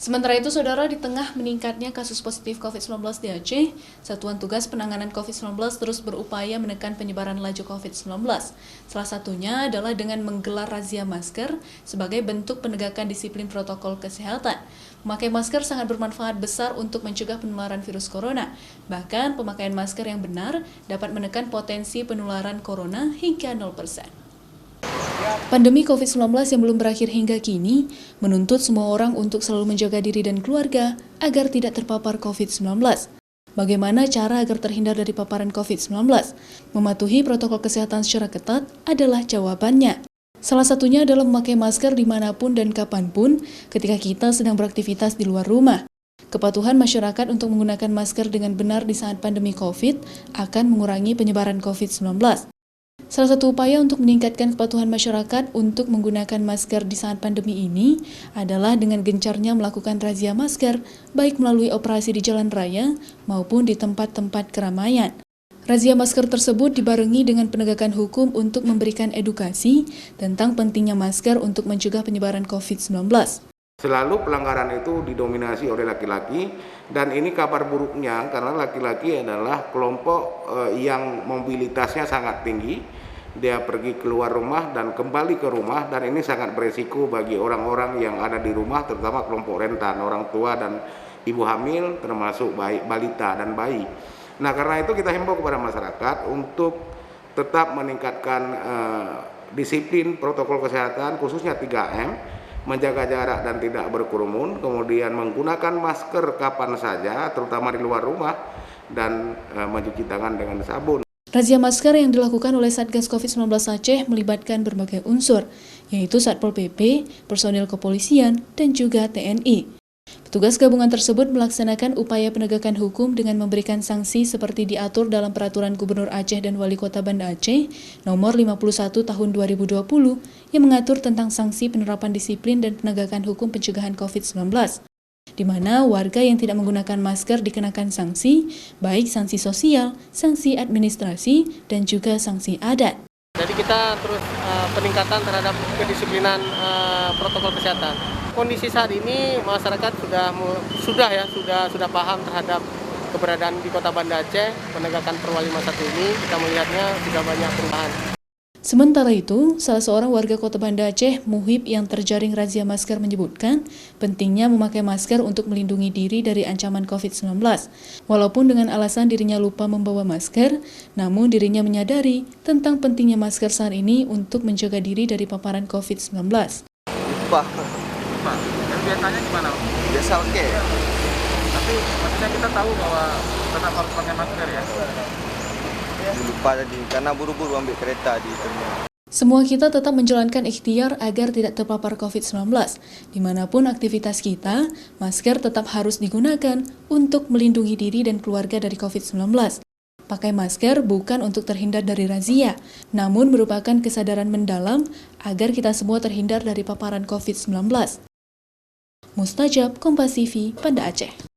Sementara itu, saudara, di tengah meningkatnya kasus positif COVID-19 di Aceh, Satuan Tugas Penanganan COVID-19 terus berupaya menekan penyebaran laju COVID-19. Salah satunya adalah dengan menggelar razia masker sebagai bentuk penegakan disiplin protokol kesehatan. Memakai masker sangat bermanfaat besar untuk mencegah penularan virus corona. Bahkan, pemakaian masker yang benar dapat menekan potensi penularan corona hingga 0%. Pandemi COVID-19 yang belum berakhir hingga kini menuntut semua orang untuk selalu menjaga diri dan keluarga agar tidak terpapar COVID-19. Bagaimana cara agar terhindar dari paparan COVID-19? Mematuhi protokol kesehatan secara ketat adalah jawabannya. Salah satunya adalah memakai masker dimanapun dan kapanpun ketika kita sedang beraktivitas di luar rumah. Kepatuhan masyarakat untuk menggunakan masker dengan benar di saat pandemi COVID akan mengurangi penyebaran COVID-19. Salah satu upaya untuk meningkatkan kepatuhan masyarakat untuk menggunakan masker di saat pandemi ini adalah dengan gencarnya melakukan razia masker, baik melalui operasi di jalan raya maupun di tempat-tempat keramaian. Razia masker tersebut dibarengi dengan penegakan hukum untuk memberikan edukasi tentang pentingnya masker untuk mencegah penyebaran COVID-19. Selalu pelanggaran itu didominasi oleh laki-laki, dan ini kabar buruknya karena laki-laki adalah kelompok yang mobilitasnya sangat tinggi. Dia pergi keluar rumah dan kembali ke rumah, dan ini sangat beresiko bagi orang-orang yang ada di rumah, terutama kelompok rentan, orang tua dan ibu hamil, termasuk balita dan bayi. Nah, karena itu kita himbau kepada masyarakat untuk tetap meningkatkan disiplin protokol kesehatan, khususnya 3M, menjaga jarak dan tidak berkerumun, kemudian menggunakan masker kapan saja, terutama di luar rumah, dan mencuci tangan dengan sabun. Razia masker yang dilakukan oleh Satgas COVID-19 Aceh melibatkan berbagai unsur, yaitu Satpol PP, personil kepolisian, dan juga TNI. Petugas gabungan tersebut melaksanakan upaya penegakan hukum dengan memberikan sanksi seperti diatur dalam Peraturan Gubernur Aceh dan Wali Kota Banda Aceh Nomor 51 Tahun 2020 yang mengatur tentang sanksi penerapan disiplin dan penegakan hukum pencegahan COVID-19. Di mana warga yang tidak menggunakan masker dikenakan sanksi, baik sanksi sosial, sanksi administrasi, dan juga sanksi adat. Jadi kita terus peningkatan terhadap kedisiplinan protokol kesehatan. Kondisi saat ini masyarakat sudah paham terhadap keberadaan di Kota Banda Aceh, penegakan Perwali 51 ini kita melihatnya sudah banyak perubahan. Sementara itu, salah seorang warga Kota Banda Aceh, Muhib, yang terjaring razia masker menyebutkan pentingnya memakai masker untuk melindungi diri dari ancaman COVID-19. Walaupun dengan alasan dirinya lupa membawa masker, namun dirinya menyadari tentang pentingnya masker saat ini untuk menjaga diri dari paparan COVID-19. Lupa. Dan biasanya gimana? Biasa oke. Tapi maksudnya kita tahu bahwa tetap harus pakai masker ya? Lupa tadi, karena buru-buru ambil kereta di terminal. Semua kita tetap menjalankan ikhtiar agar tidak terpapar COVID-19. Dimanapun aktivitas kita, masker tetap harus digunakan untuk melindungi diri dan keluarga dari COVID-19. Pakai masker bukan untuk terhindar dari razia, namun merupakan kesadaran mendalam agar kita semua terhindar dari paparan COVID-19. Mustajab, Kompas TV, Banda Aceh.